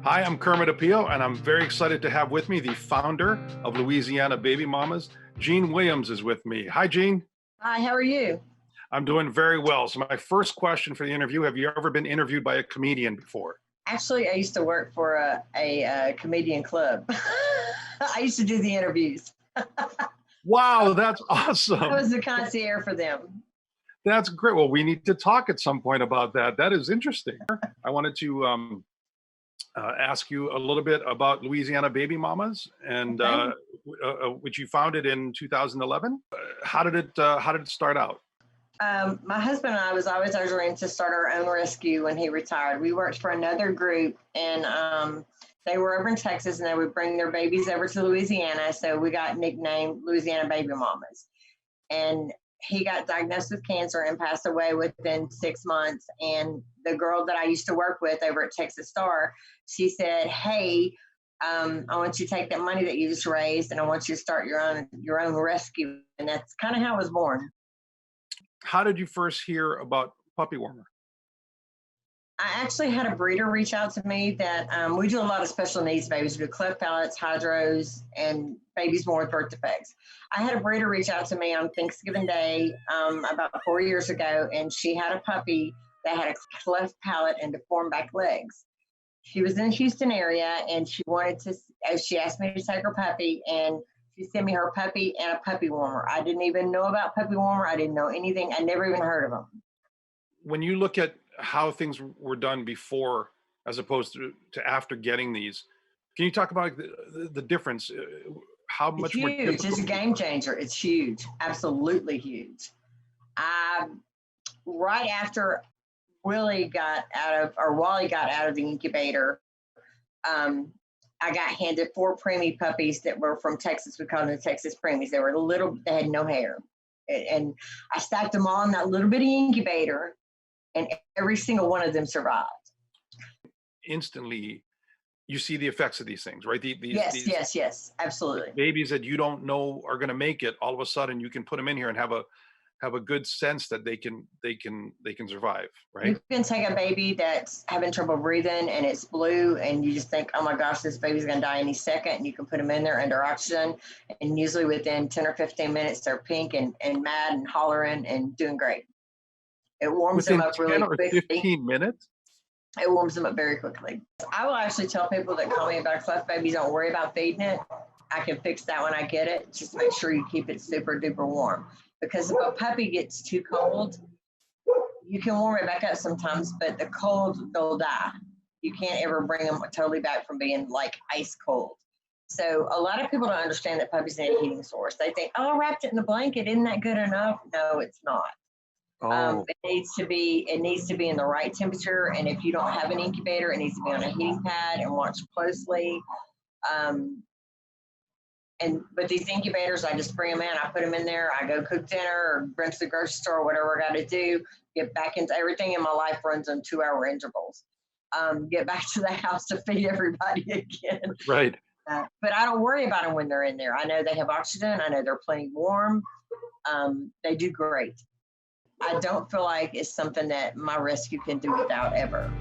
Hi, I'm Kermit Apio, and I'm very excited to have with me the founder of Louisiana Baby Mamas. Jean Williams is with me. Hi, Jean. Hi, how are you? I'm doing very well. So my first question for the interview, have you ever been interviewed by a comedian before? Actually, I used to work for a comedian club. I used to do the interviews. Wow, that's I awesome. was the concierge for them. That's great. Well, we need to talk at some point about that. That is interesting. I wanted to ask you a little bit about Louisiana Baby Mamas, and Okay. which you founded in 2011. How did it start out? My husband and I was always our dream to start our own rescue when he retired. We worked for another group, and they were over in Texas, and they would bring their babies over to Louisiana. So we got nicknamed Louisiana Baby Mamas. And he got diagnosed with cancer and passed away within 6 months. And the girl that I used to work with over at Texas Star, she said, "Hey, I want you to take that money that you just raised, and I want you to start your own rescue." And that's kind of how I was born. How did you first hear about Puppywarmer? I actually had a breeder reach out to me that we do a lot of special needs babies. We do cleft palates, hydros, and babies born with birth defects. I had a breeder reach out to me on Thanksgiving Day about 4 years ago, and she had a puppy that had a cleft palate and deformed back legs. She was in the Houston area, and she asked me to take her puppy, and she sent me her puppy and a puppy warmer. I didn't even know about puppy warmer. I didn't know anything. I never even heard of them. When you look at how things were done before as opposed to after getting these, can you talk about the difference? How It's much more huge. It's a difficult? game changer. It's huge. Absolutely huge. I Right after Wally got out of the incubator, I got handed four preemie puppies that were from Texas. We call them the Texas preemies. They were little. They had no hair, and I stacked them all in that little bitty incubator, and every single one of them survived. Instantly you see the effects of these things, right? Yes, yes, yes, absolutely. Babies that you don't know are going to make it, all of a sudden you can put them in here and have a good sense that they can survive, right? You can take a baby that's having trouble breathing and it's blue, and you just think, oh my gosh, this baby's going to die any second. And you can put them in there under oxygen. And usually within 10 or 15 minutes, they're pink and mad and hollering and doing great. It warms them Within up really 10 or quickly. 15 minutes. It warms them up very quickly. I will actually tell people that call me about a cleft baby, don't worry about feeding it. I can fix that when I get it. Just make sure you keep it super duper warm. Because if a puppy gets too cold, you can warm it back up sometimes, but the cold, they'll die. You can't ever bring them totally back from being like ice cold. So a lot of people don't understand that puppies need a heating source. They think, oh, I wrapped it in the blanket. Isn't that good enough? No, it's not. Oh, It needs to be in the right temperature. And if you don't have an incubator, it needs to be on a heating pad and watch closely. But these incubators, I just bring them in, I put them in there, I go cook dinner or run to the grocery store, whatever I got to do, get back into everything in my life runs on 2 hour intervals. Get back to the house to feed everybody again. right. But I don't worry about them when they're in there. I know they have oxygen. I know they're plenty warm. They do great. I don't feel like it's something that my rescue can do without ever.